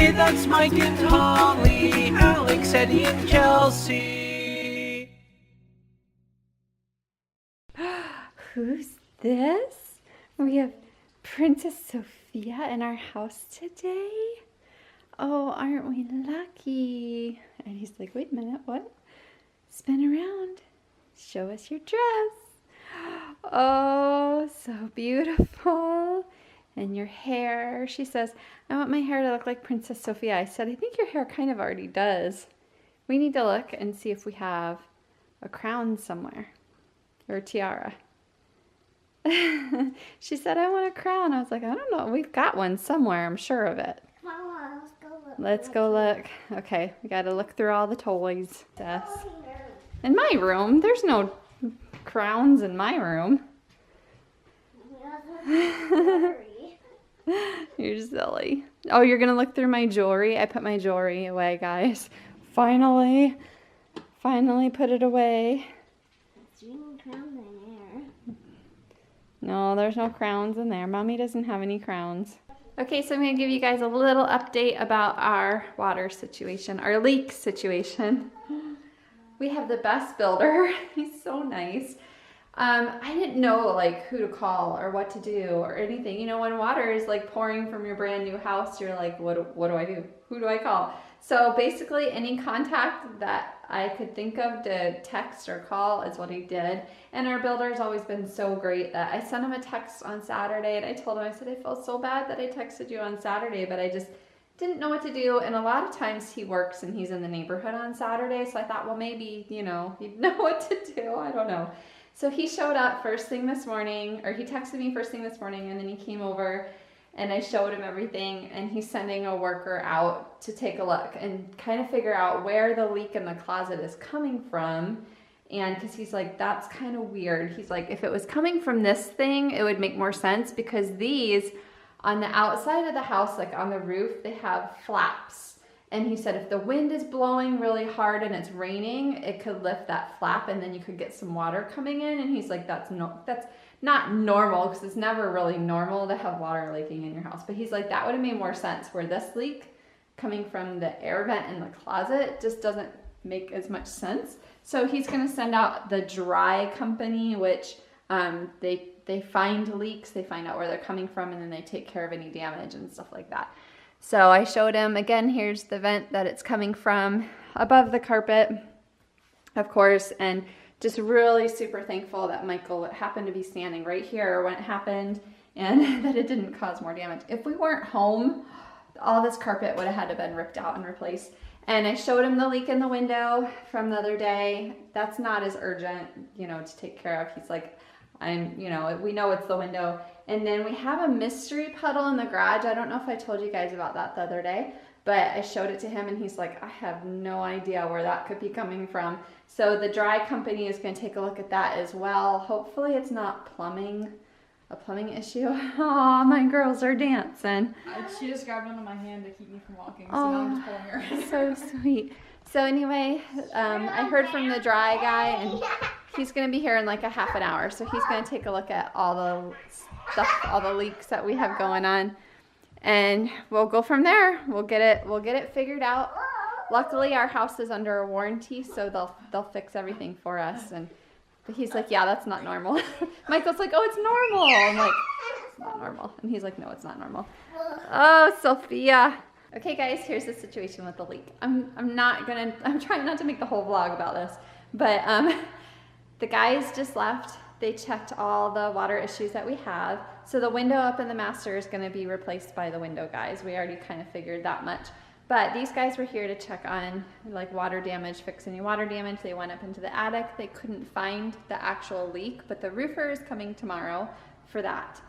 Hey, that's Mike and Holly, Alex, Eddie, and Kelsey. Who's this? We have Princess Sophia in our house today. Oh, aren't we lucky? And he's like, wait a minute, what? Spin around. Show us your dress. Oh, so beautiful. And your hair. She says, I want my hair to look like Princess Sophia. I said, I think your hair kind of already does. We need to look and see if we have a crown somewhere or a tiara. She said, I want a crown. I was like, I don't know. We've got one somewhere. I'm sure of it. Mama, let's go look. Let's go look. Okay, we got to look through all the toys. In my room, there's no crowns in my room. You're silly. Oh, you're going to look through my jewelry? I put my jewelry away, guys. Finally put it away. No, there's no crowns in there. Mommy doesn't have any crowns. Okay, so I'm going to give you guys a little update about our water situation, our leak situation. We have the best builder. He's so nice. I didn't know like who to call or what to do or anything. You know, when water is like pouring from your brand new house, you're like, what do I do? Who do I call? So basically any contact that I could think of to text or call is what he did. And our builder's always been so great that I sent him a text on Saturday and I told him, I said, I felt so bad that I texted you on Saturday, but I just didn't know what to do. And a lot of times he works and he's in the neighborhood on Saturday. So I thought, well, maybe, you know, he'd know what to do. I don't know. So he showed up first thing this morning, or he texted me first thing this morning, and then he came over and I showed him everything, and he's sending a worker out to take a look and kind of figure out where the leak in the closet is coming from. And because he's like, that's kind of weird. He's like, if it was coming from this thing, it would make more sense because these on the outside of the house, like on the roof, they have flaps. And he said if the wind is blowing really hard and it's raining, it could lift that flap and then you could get some water coming in. And he's like, that's not normal because it's never really normal to have water leaking in your house. But he's like, that would have made more sense where this leak coming from the air vent in the closet just doesn't make as much sense. So he's going to send out the dry company, which they find leaks, they find out where they're coming from, and then they take care of any damage and stuff like that. So I showed him, again, here's the vent that it's coming from above the carpet, of course, and just really super thankful that Michael happened to be standing right here when it happened and that it didn't cause more damage. If we weren't home, all this carpet would have had to been ripped out and replaced. And I showed him the leak in the window from the other day. That's not as urgent, you know, to take care of. He's like, you know, we know it's the window. And then we have a mystery puddle in the garage. I don't know if I told you guys about that the other day, but I showed it to him and he's like, I have no idea where that could be coming from. So the dry company is going to take a look at that as well. Hopefully it's not a plumbing issue. Oh, my girls are dancing. She just grabbed onto my hand to keep me from walking, so now I'm just pulling her. So sweet. So anyway, I heard from the dry guy and he's going to be here in like a half an hour. So he's going to take a look at all the stuff, all the leaks that we have going on. And we'll go from there. We'll get it figured out. Luckily, our house is under a warranty, so they'll fix everything for us. But he's like, yeah, that's not normal. Michael's like, oh, it's normal. I'm like, it's not normal. And he's like, no, it's not normal. Oh, Sophia. Okay, guys, here's the situation with the leak. I'm trying not to make the whole vlog about this, but the guys just left. They checked all the water issues that we have. So the window up in the master is going to be replaced by the window guys. We already kind of figured that much. But these guys were here to check on like water damage, fix any water damage. They went up into the attic. They couldn't find the actual leak, but the roofer is coming tomorrow for that.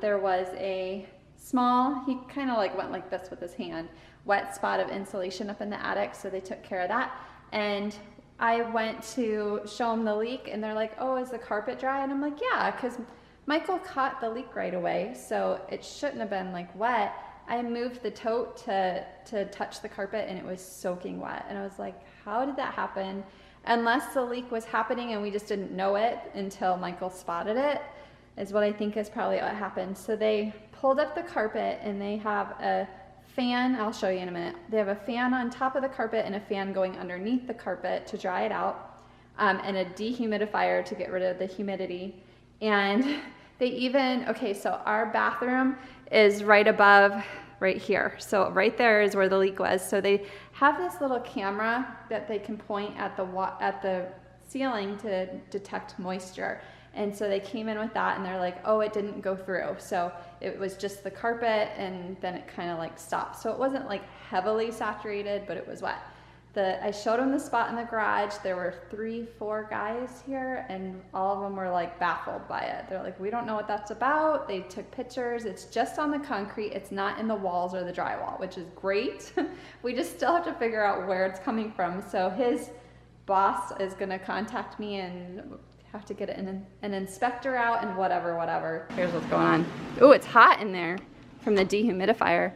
There was a small, he kind of like went like this with his hand, wet spot of insulation up in the attic, so they took care of that. And I went to show them the leak and they're like, oh, is the carpet dry? And I'm like, yeah, because Michael caught the leak right away, so it shouldn't have been like wet. I moved the tote to touch the carpet and it was soaking wet. And I was like, how did that happen? Unless the leak was happening and we just didn't know it until Michael spotted it, is what I think is probably what happened. So they pulled up the carpet and they have a fan. I'll show you in a minute. They have a fan on top of the carpet and a fan going underneath the carpet to dry it out, and a dehumidifier to get rid of the humidity. And they even, okay, so our bathroom is right above, right here. So right there is where the leak was. So they have this little camera that they can point at the ceiling to detect moisture. And so they came in with that and they're like, oh, it didn't go through. So it was just the carpet and then it kind of like stopped. So it wasn't like heavily saturated, but it was wet. I showed them the spot in the garage. There were 3-4 guys here and all of them were like baffled by it. They're like, we don't know what that's about. They took pictures. It's just on the concrete. It's not in the walls or the drywall, which is great. We just still have to figure out where it's coming from. So his boss is gonna contact me and have to get an inspector out and whatever. Here's what's going on. Oh, it's hot in there from the dehumidifier.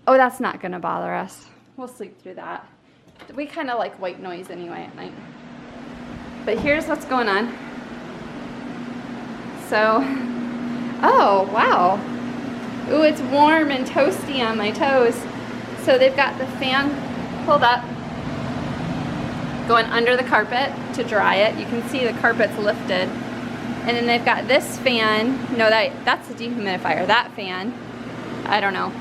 Oh, that's not gonna bother us. We'll sleep through that. We kind of like white noise anyway at night. But here's what's going on. So, oh, wow. Ooh, it's warm and toasty on my toes. So they've got the fan pulled up, going under the carpet to dry it. You can see the carpet's lifted. And then they've got this fan. No, that's the dehumidifier. That fan, I don't know.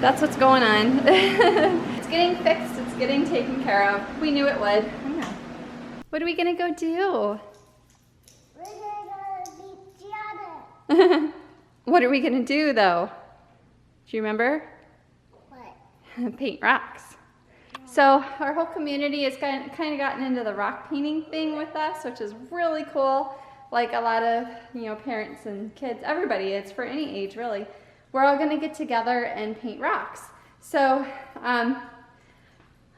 That's what's going on. It's getting fixed. It's getting taken care of. We knew it would. Hang on. What are we gonna go do? We're gonna go beat the other. What are we gonna do though? Do you remember? What? Paint rocks. So our whole community has kind of gotten into the rock painting thing with us, which is really cool. Like a lot of, parents and kids, everybody, it's for any age really. We're all gonna get together and paint rocks. So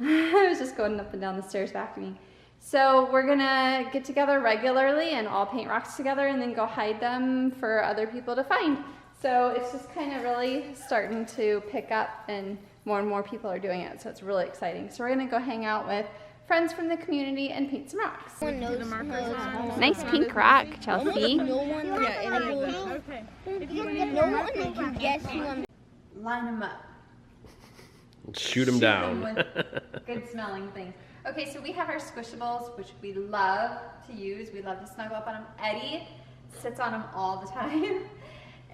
I was just going up and down the stairs back to me. So we're gonna get together regularly and all paint rocks together and then go hide them for other people to find. So it's just kind of really starting to pick up and more people are doing it. So it's really exciting. So we're gonna go hang out with friends from the community and paint some rocks. Nice pink rock, Chelsea. Line them up. Shoot them down. With good smelling things. Okay, so we have our squishables, which we love to use. We love to snuggle up on them. Eddie sits on them all the time.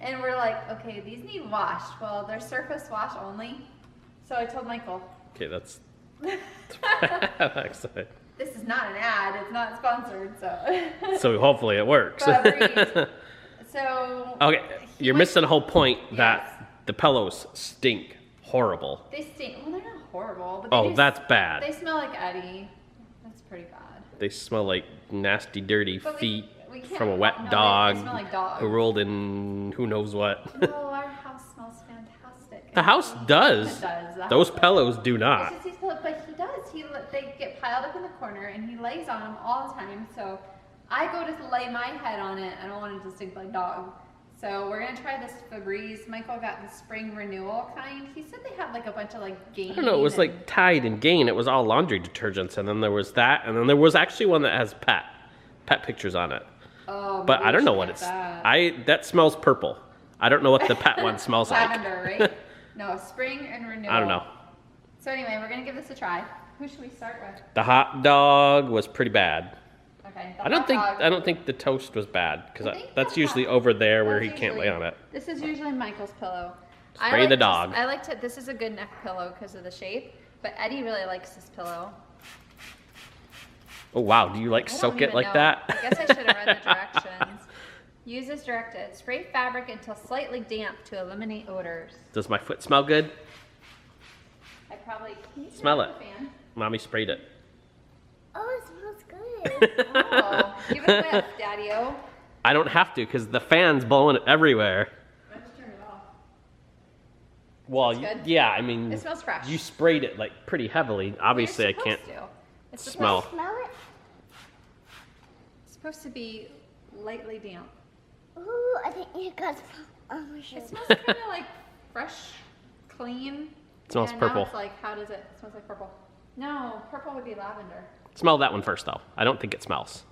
And we're like, okay, these need washed. Well, they're surface wash only. So I told Michael. Okay, that's exciting. This is not an ad. It's not sponsored, so. So hopefully it works. So. Okay, you're missing the whole point that the pillows stink horrible. They stink. Well, they're not horrible. But they that's bad. They smell like Eddie. That's pretty bad. They smell like nasty, dirty feet we can't, from a wet no, dog, they smell like dog who rolled in who knows what. No, our house smells fantastic. The house does. It does. Those pillows do not. It's just these pillows, but he does. They get piled up in the corner and he lays on them all the time. So I go to lay my head on it. I don't want it to stink like dog. So we're gonna try this Febreze. Michael got the spring renewal kind. He said they had like a bunch of like Gain. I don't know, it was like Tide and Gain. It was all laundry detergents, and then there was that, and then there was actually one that has pet pictures on it. Oh, but I don't know what it's. That smells purple. I don't know what the pet one smells like. Lavender, right? No, spring and renewal. I don't know. So anyway, we're gonna give this a try. Who should we start with? The hot dog was pretty bad. Okay. I don't think the toast was bad because that's usually over there where he can't lay on it. This is usually Michael's pillow. Spray the dog. I like to. This is a good neck pillow because of the shape. But Eddie really likes this pillow. Oh wow! Do you like soak it like that? I guess I should have read the directions. Use as directed. Spray fabric until slightly damp to eliminate odors. Does my foot smell good? I probably smell it. Mommy sprayed it. Oh, it smells good. Oh, give it a whiff, Daddy-o. I don't have to because the fan's blowing it everywhere. I just turned it off. Well, good? yeah, I mean, It smells fresh. you sprayed it like pretty heavily. Obviously, I can't smell. Smell it? It's supposed to be lightly damp. Ooh, I think you got on my shirt. It smells kind of like fresh, clean. It smells and purple. Now it's like, how does it? It smells like purple. No, purple would be lavender. Smell that one first, though. I don't think it smells.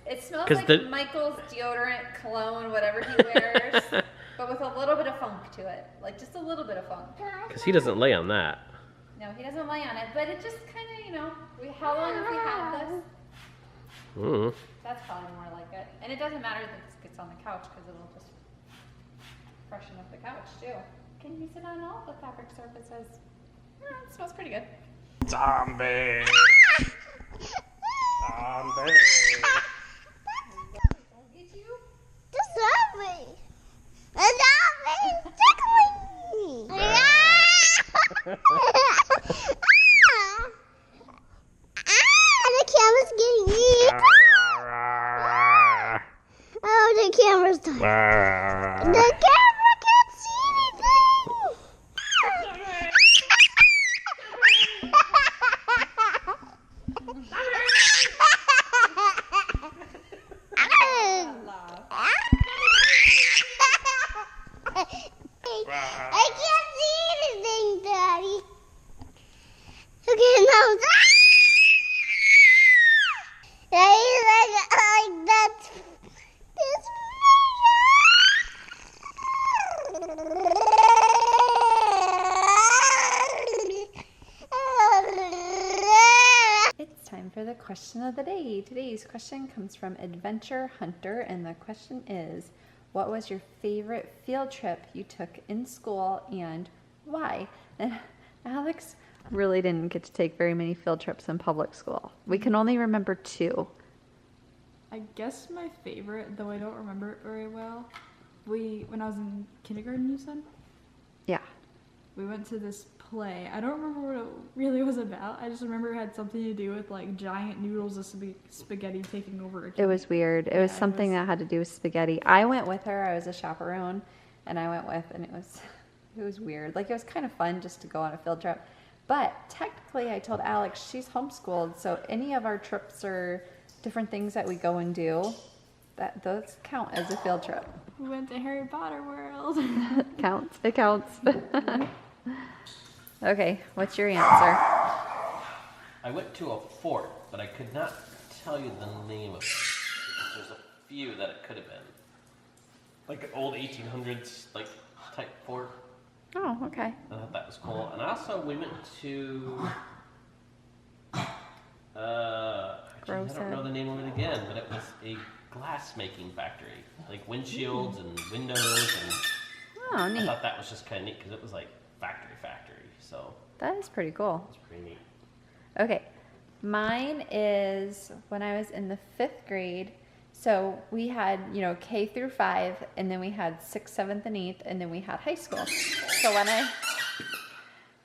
It smells 'Cause like Michael's deodorant, cologne, whatever he wears. but with a little bit of funk to it. Like just a little bit of funk. Because he doesn't lay on that. No, he doesn't lay on it, but it just kind of, you know, how long have we had this? Mm. That's probably more like it. And it doesn't matter that this gets on the couch because it'll just freshen up the couch too. Can you sit on all the fabric surfaces? It smells pretty good. Zombie! Zombie! Get you? The zombie. The zombie tickling me. The camera's getting me. Oh, the camera's done. The camera can't see anything. I can't see anything, Daddy. Okay, now like that's this. It's time for the question of the day. Today's question comes from Adventure Hunter, and the question is, what was your favorite field trip you took in school and why? And Alex really didn't get to take very many field trips in public school. We can only remember 2. I guess my favorite, though I don't remember it very well, when I was in kindergarten, you said? Yeah. We went to this play. I don't remember what it really was about. I just remember it had something to do with like giant noodles of spaghetti taking over a kid. It was weird. It was Yeah, something that had to do with spaghetti. I went with her. I was a chaperone, and I went with, and it was weird. Like, it was kind of fun just to go on a field trip. But technically, I told Alex she's homeschooled, so any of our trips or different things that we go and do, those count as a field trip. We went to Harry Potter World. Counts. It counts. Okay, what's your answer? I went to a fort, but I could not tell you the name of it. Because there's a few that it could have been. Like an old 1800s type fort. Oh, okay. I thought that was cool. And also we went to actually, I don't know the name of it again, but it was a glass making factory. Like windshields and windows, and Oh, I neat. thought that was just kind of neat because it was like factory. So That is pretty cool. it's pretty neat. Okay, mine is when I was in the 5th grade. So we had, K through 5, and then we had 6th, 7th, and 8th, and then we had high school. So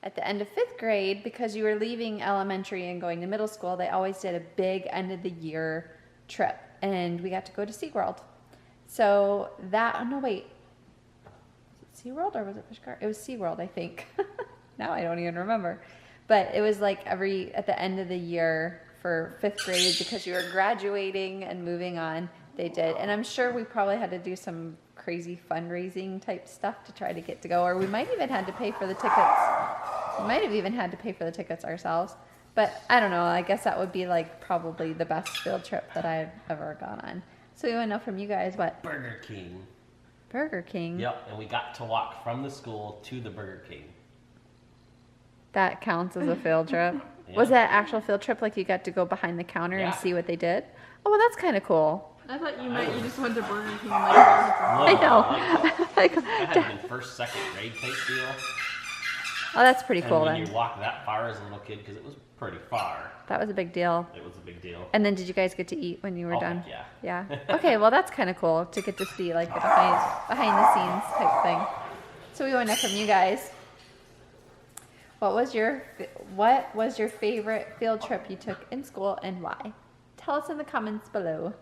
at the end of 5th grade, because you were leaving elementary and going to middle school, they always did a big end of the year trip, and we got to go to SeaWorld. So no wait, was it SeaWorld or was it Pushkar? It was SeaWorld, I think. Now I don't even remember. But it was like at the end of the year for 5th grade, because you were graduating and moving on, they did. And I'm sure we probably had to do some crazy fundraising type stuff to try to get to go, or we might even had to pay for the tickets. We might have even had to pay for the tickets ourselves. But I don't know, I guess that would be like probably the best field trip that I've ever gone on. So we want to know from you guys what? Burger King. Burger King. Yep, and we got to walk from the school to the Burger King. That counts as a field trip. Yeah. Was that actual field trip, like you got to go behind the counter and Yeah. see what they did? Oh, well, that's kind of cool. I thought you just went to Burger King like that. I know. That had to been first, second grade type deal. Oh, that's pretty And cool when then. you walk that far as a little kid, because it was pretty far, That was a big deal. it was a big deal. And then did you guys get to eat when you were Oh, done? heck yeah. Yeah. Okay, well, that's kind of cool to get to see like the behind the scenes type thing. So we want to know from you guys. What was your favorite field trip you took in school and why? Tell us in the comments below.